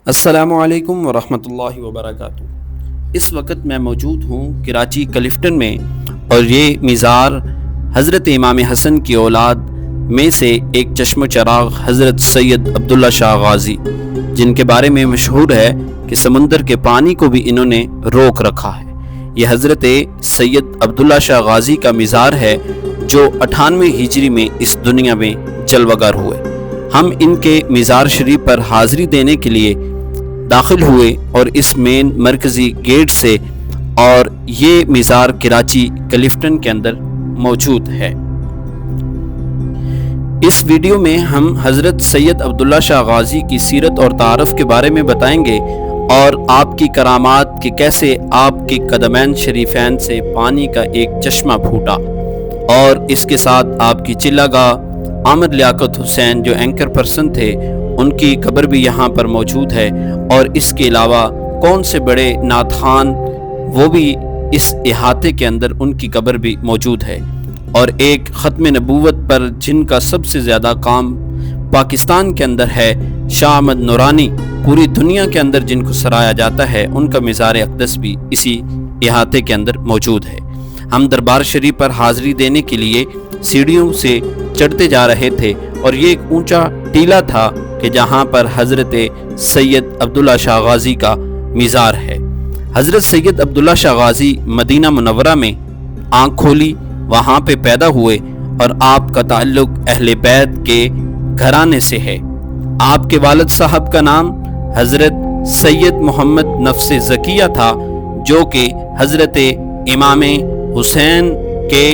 السلام علیکم ورحمۃ اللہ وبرکاتہ۔ اس وقت میں موجود ہوں کراچی کلفٹن میں، اور یہ مزار حضرت امام حسن کی اولاد میں سے ایک چشم و چراغ حضرت سید عبداللہ شاہ غازی، جن کے بارے میں مشہور ہے کہ سمندر کے پانی کو بھی انہوں نے روک رکھا ہے۔ یہ حضرت سید عبداللہ شاہ غازی کا مزار ہے جو 98 ہجری میں اس دنیا میں جلوہ گر ہوئے۔ ہم ان کے مزار شریف پر حاضری دینے کے لیے داخل ہوئے اور اس مین مرکزی گیٹ سے، اور یہ مزار کراچی کلفٹن کے اندر موجود ہے۔ اس ویڈیو میں ہم حضرت سید عبداللہ شاہ غازی کی سیرت اور تعارف کے بارے میں بتائیں گے، اور آپ کی کرامات کہ کیسے آپ کے قدمین شریفین سے پانی کا ایک چشمہ پھوٹا، اور اس کے ساتھ آپ کی چلہ گاہ احمد لیاقت حسین جو اینکر پرسن تھے، ان کی قبر بھی یہاں پر موجود ہے، اور اس کے علاوہ کون سے بڑے نعت خوان وہ بھی اس احاطے کے اندر ان کی قبر بھی موجود ہے، اور ایک ختم نبوت پر جن کا سب سے زیادہ کام پاکستان کے اندر ہے، شاہ احمد نورانی، پوری دنیا کے اندر جن کو سرایا جاتا ہے، ان کا مزار اقدس بھی اسی احاطے کے اندر موجود ہے۔ ہم دربار شریف پر حاضری دینے کے لیے سیڑھیوں سے چڑھتے جا رہے تھے، اور یہ ایک اونچا ٹیلہ تھا کہ جہاں پر حضرت سید عبداللہ شاہ غازی کا مزار ہے۔ حضرت سید عبداللہ شاہ غازی مدینہ منورہ میں آنکھ کھولی، وہاں پہ پیدا ہوئے، اور آپ کا تعلق اہل بیت کے گھرانے سے ہے۔ آپ کے والد صاحب کا نام حضرت سید محمد نفس زکیہ تھا، جو کہ حضرت امام حسین کے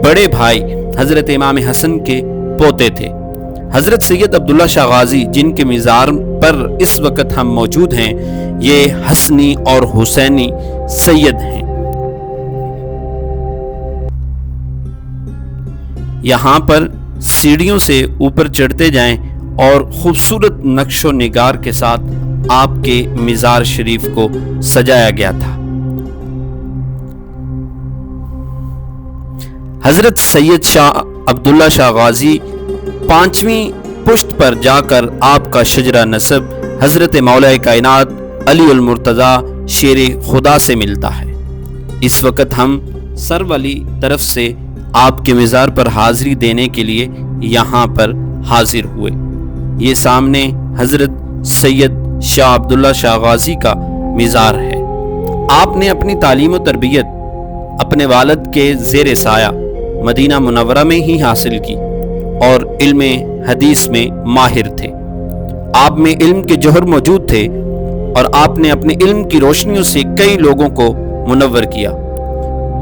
بڑے بھائی حضرت امام حسن کے پوتے تھے۔ حضرت سید عبداللہ شاہ غازی جن کے مزار پر اس وقت ہم موجود ہیں، یہ حسنی اور حسینی سید ہیں۔ یہاں پر سیڑھیوں سے اوپر چڑھتے جائیں، اور خوبصورت نقش و نگار کے ساتھ آپ کے مزار شریف کو سجایا گیا تھا۔ حضرت سید شاہ عبداللہ شاہ غازی 5ویں پشت پر جا کر آپ کا شجرہ نسب حضرت مولا کائنات علی المرتضیٰ شیر خدا سے ملتا ہے۔ اس وقت ہم سر والی طرف سے آپ کے مزار پر حاضری دینے کے لیے یہاں پر حاضر ہوئے۔ یہ سامنے حضرت سید شاہ عبداللہ شاہ غازی کا مزار ہے۔ آپ نے اپنی تعلیم و تربیت اپنے والد کے زیر سایہ مدینہ منورہ میں ہی حاصل کی، اور علم حدیث میں ماہر تھے۔ آپ میں علم کے جوہر موجود تھے، اور آپ نے اپنے علم کی روشنیوں سے کئی لوگوں کو منور کیا۔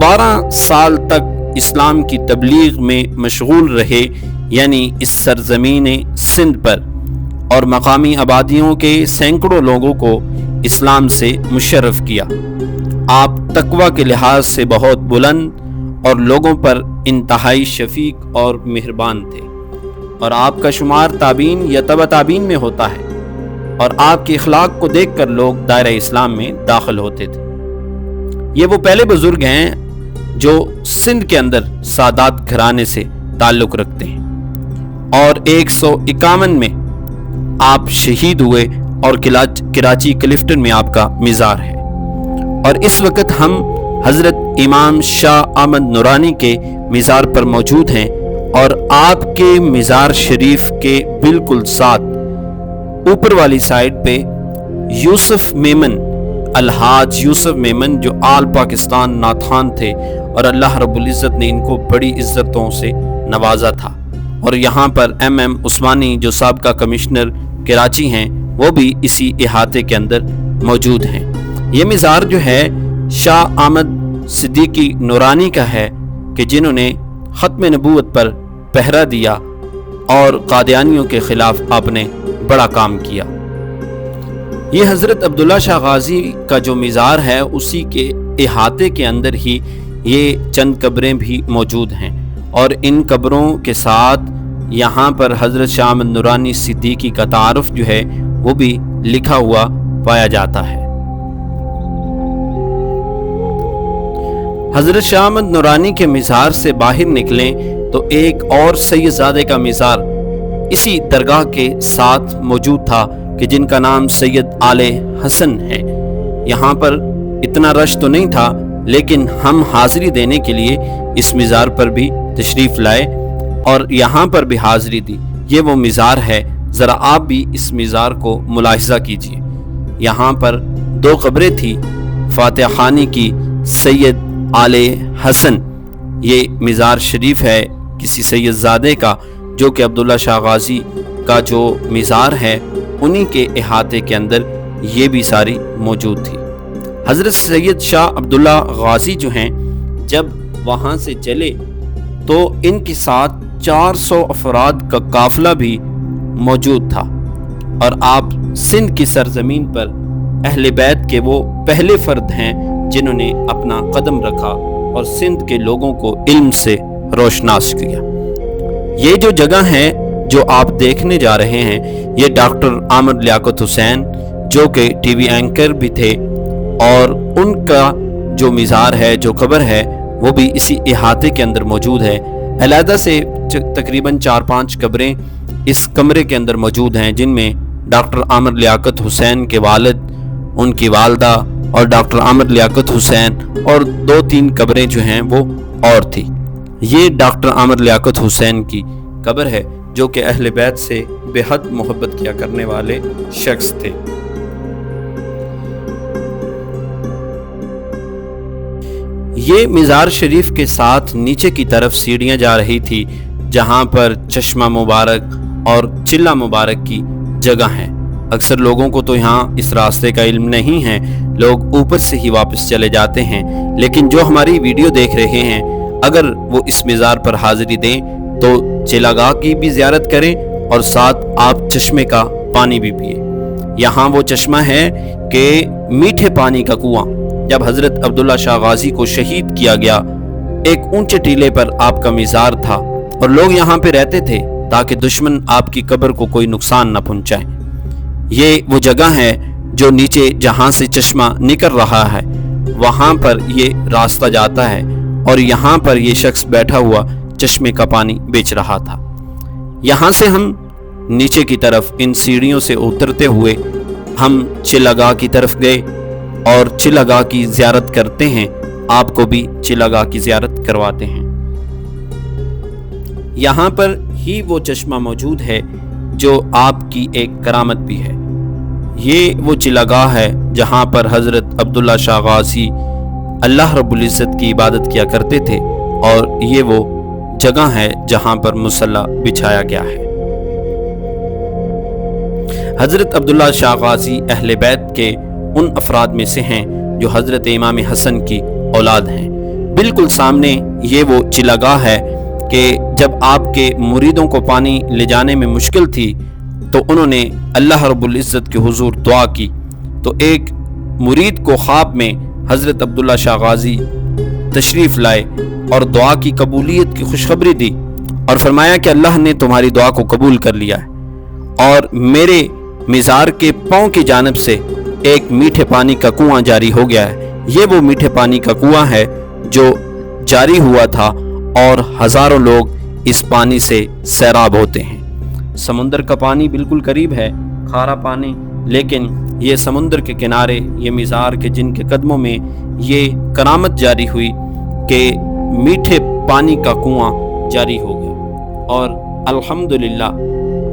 12 سال تک اسلام کی تبلیغ میں مشغول رہے، یعنی اس سرزمین سندھ پر، اور مقامی آبادیوں کے سینکڑوں لوگوں کو اسلام سے مشرف کیا۔ آپ تقوی کے لحاظ سے بہت بلند اور لوگوں پر انتہائی شفیق اور مہربان تھے، اور آپ کا شمار تابعین یا تبع تابعین میں ہوتا ہے، اور آپ کے اخلاق کو دیکھ کر لوگ دائرہ اسلام میں داخل ہوتے تھے۔ یہ وہ پہلے بزرگ ہیں جو سندھ کے اندر سادات گھرانے سے تعلق رکھتے ہیں، اور 151 میں آپ شہید ہوئے، اور کراچی کلفٹن میں آپ کا مزار ہے۔ اور اس وقت ہم حضرت امام شاہ احمد نورانی کے مزار پر موجود ہیں، اور آپ کے مزار شریف کے بالکل ساتھ اوپر والی سائڈ پہ یوسف میمن، الحاج یوسف میمن، جو آل پاکستان نعت خوان تھے، اور اللہ رب العزت نے ان کو بڑی عزتوں سے نوازا تھا۔ اور یہاں پر ایم عثمانی جو سابقہ کمشنر کراچی ہیں، وہ بھی اسی احاطے کے اندر موجود ہیں۔ یہ مزار جو ہے شاہ احمد صدیقی نورانی کا ہے، کہ جنہوں نے ختم نبوت پر پہرا دیا، اور قادیانیوں کے خلاف آپ نے بڑا کام کیا۔ یہ حضرت عبداللہ شاہ غازی کا جو مزار ہے، اسی کے احاطے کے اندر ہی یہ چند قبریں بھی موجود ہیں، اور ان قبروں کے ساتھ یہاں پر حضرت شاہ احمد نورانی صدیقی کا تعارف جو ہے وہ بھی لکھا ہوا پایا جاتا ہے۔ حضرت شاہ احمد نورانی کے مزار سے باہر نکلیں تو ایک اور سید زادے کا مزار اسی درگاہ کے ساتھ موجود تھا، کہ جن کا نام سید آل حسن ہے۔ یہاں پر اتنا رش تو نہیں تھا، لیکن ہم حاضری دینے کے لیے اس مزار پر بھی تشریف لائے اور یہاں پر بھی حاضری دی۔ یہ وہ مزار ہے، ذرا آپ بھی اس مزار کو ملاحظہ کیجیے۔ یہاں پر 2 قبریں تھی فاتح خانی کی سید آل حسن۔ یہ مزار شریف ہے کسی سید زادے کا، جو کہ عبداللہ شاہ غازی کا جو مزار ہے انہی کے احاطے کے اندر یہ بھی ساری موجود تھی۔ حضرت سید شاہ عبداللہ غازی جو ہیں جب وہاں سے چلے تو ان کے ساتھ 400 افراد کا قافلہ بھی موجود تھا، اور آپ سندھ کی سرزمین پر اہل بیت کے وہ پہلے فرد ہیں جنہوں نے اپنا قدم رکھا اور سندھ کے لوگوں کو علم سے روشناس کیا۔ یہ جو جگہ ہے جو آپ دیکھنے جا رہے ہیں، یہ ڈاکٹر عامر لیاقت حسین جو کہ ٹی وی اینکر بھی تھے، اور ان کا جو مزار ہے، جو قبر ہے، وہ بھی اسی احاطے کے اندر موجود ہے۔ علیحدہ سے تقریباً 4-5 قبریں اس کمرے کے اندر موجود ہیں، جن میں ڈاکٹر عامر لیاقت حسین کے والد، ان کی والدہ اور ڈاکٹر عامر لیاقت حسین، اور 2-3 قبریں جو ہیں وہ اور تھی۔ یہ ڈاکٹر عامر لیاقت حسین کی قبر ہے جو کہ اہل بیت سے بے حد محبت کیا کرنے والے شخص تھے۔ یہ مزار شریف کے ساتھ نیچے کی طرف سیڑھیاں جا رہی تھی، جہاں پر چشمہ مبارک اور چلہ مبارک کی جگہ ہے۔ اکثر لوگوں کو تو یہاں اس راستے کا علم نہیں ہے، لوگ اوپر سے ہی واپس چلے جاتے ہیں، لیکن جو ہماری ویڈیو دیکھ رہے ہیں اگر وہ اس مزار پر حاضری دیں تو چلہ گاہ کی بھی زیارت کریں اور ساتھ آپ چشمے کا پانی بھی پئیں۔ یہاں وہ چشمہ ہے کہ میٹھے پانی کا کنواں، جب حضرت عبداللہ شاہ غازی کو شہید کیا گیا، ایک اونچے ٹیلے پر آپ کا مزار تھا اور لوگ یہاں پہ رہتے تھے تاکہ دشمن آپ کی قبر کو کوئی نقصان نہ پہنچائے۔ یہ وہ جگہ ہے جو نیچے جہاں سے چشمہ نکل رہا ہے وہاں پر یہ راستہ جاتا ہے، اور یہاں پر یہ شخص بیٹھا ہوا چشمے کا پانی بیچ رہا تھا۔ یہاں سے ہم نیچے کی طرف ان سیڑھیوں سے اترتے ہوئے ہم چلہ گاہ کی طرف گئے اور چلہ گاہ کی زیارت کرتے ہیں، آپ کو بھی چلہ گاہ کی زیارت کرواتے ہیں۔ یہاں پر ہی وہ چشمہ موجود ہے جو آپ کی ایک کرامت بھی ہے۔ یہ وہ چلہ گاہ ہے جہاں پر حضرت عبداللہ شاہ غازی اللہ رب العزت کی عبادت کیا کرتے تھے، اور یہ وہ جگہ ہے جہاں پر مصلی بچھایا گیا ہے۔ حضرت عبداللہ شاہ غازی اہل بیت کے ان افراد میں سے ہیں جو حضرت امام حسن کی اولاد ہیں۔ بالکل سامنے یہ وہ چلہ گاہ ہے کہ جب آپ کے مریدوں کو پانی لے جانے میں مشکل تھی تو انہوں نے اللہ رب العزت کے حضور دعا کی، تو ایک مرید کو خواب میں حضرت عبداللہ شاہ غازی تشریف لائے اور دعا کی قبولیت کی خوشخبری دی، اور فرمایا کہ اللہ نے تمہاری دعا کو قبول کر لیا ہے، اور میرے مزار کے پاؤں کی جانب سے ایک میٹھے پانی کا کنواں جاری ہو گیا ہے۔ یہ وہ میٹھے پانی کا کنواں ہے جو جاری ہوا تھا، اور ہزاروں لوگ اس پانی سے سیراب ہوتے ہیں۔ سمندر کا پانی بالکل قریب ہے، کھارا پانی، لیکن یہ سمندر کے کنارے یہ مزار کے جن کے قدموں میں یہ کرامت جاری ہوئی کہ میٹھے پانی کا کنواں جاری ہو گیا، اور الحمدللہ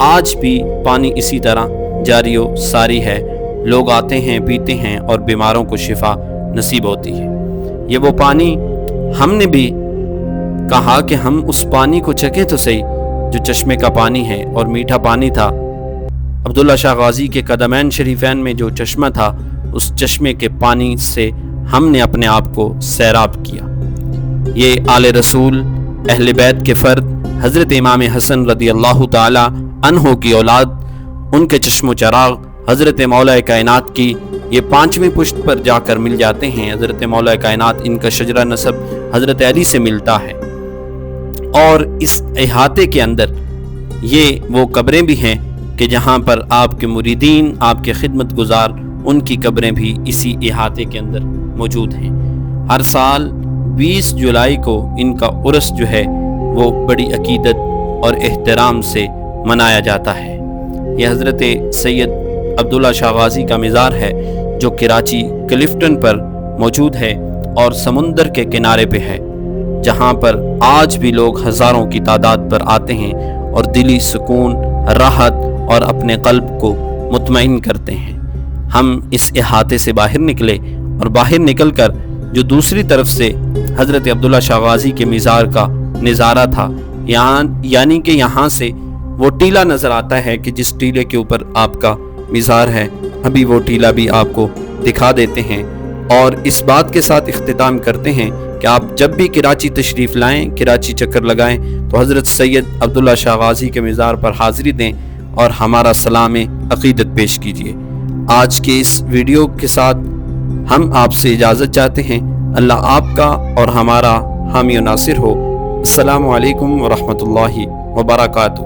آج بھی پانی اسی طرح جاری و ساری ہے۔ لوگ آتے ہیں، پیتے ہیں، اور بیماروں کو شفا نصیب ہوتی ہے۔ یہ وہ پانی ہم نے بھی کہا کہ ہم اس پانی کو چکھیں تو صحیح جو چشمے کا پانی ہے، اور میٹھا پانی تھا۔ عبداللہ شاہ غازی کے قدمین شریفین میں جو چشمہ تھا، اس چشمے کے پانی سے ہم نے اپنے آپ کو سیراب کیا۔ یہ آل رسول اہل بیت کے فرد حضرت امام حسن رضی اللہ تعالی عنہ کی اولاد، ان کے چشم و چراغ حضرت مولا کائنات کی یہ 5ویں پشت پر جا کر مل جاتے ہیں۔ حضرت مولا کائنات ان کا شجرہ نسب حضرت علی سے ملتا ہے، اور اس احاطے کے اندر یہ وہ قبریں بھی ہیں کہ جہاں پر آپ کے مریدین، آپ کے خدمت گزار، ان کی قبریں بھی اسی احاطے کے اندر موجود ہیں۔ ہر سال 20 جولائی کو ان کا عرس جو ہے وہ بڑی عقیدت اور احترام سے منایا جاتا ہے۔ یہ حضرت سید عبداللہ شاہ غازی کا مزار ہے جو کراچی کلفٹن پر موجود ہے اور سمندر کے کنارے پہ ہے، جہاں پر آج بھی لوگ ہزاروں کی تعداد پر آتے ہیں اور دلی سکون، راحت اور اپنے قلب کو مطمئن کرتے ہیں۔ ہم اس احاطے سے باہر نکلے اور باہر نکل کر جو دوسری طرف سے حضرت عبداللہ شاہ غازی کے مزار کا نظارہ تھا، یعنی کہ یہاں سے وہ ٹیلہ نظر آتا ہے کہ جس ٹیلے کے اوپر آپ کا مزار ہے، ابھی وہ ٹیلہ بھی آپ کو دکھا دیتے ہیں، اور اس بات کے ساتھ اختتام کرتے ہیں کہ آپ جب بھی کراچی تشریف لائیں، کراچی چکر لگائیں، تو حضرت سید عبداللہ شاہ غازی کے مزار پر حاضری دیں اور ہمارا سلام عقیدت پیش کیجیے۔ آج کے اس ویڈیو کے ساتھ ہم آپ سے اجازت چاہتے ہیں۔ اللہ آپ کا اور ہمارا حامی و ناصر ہو۔ السلام علیکم ورحمۃ اللہ وبرکاتہ۔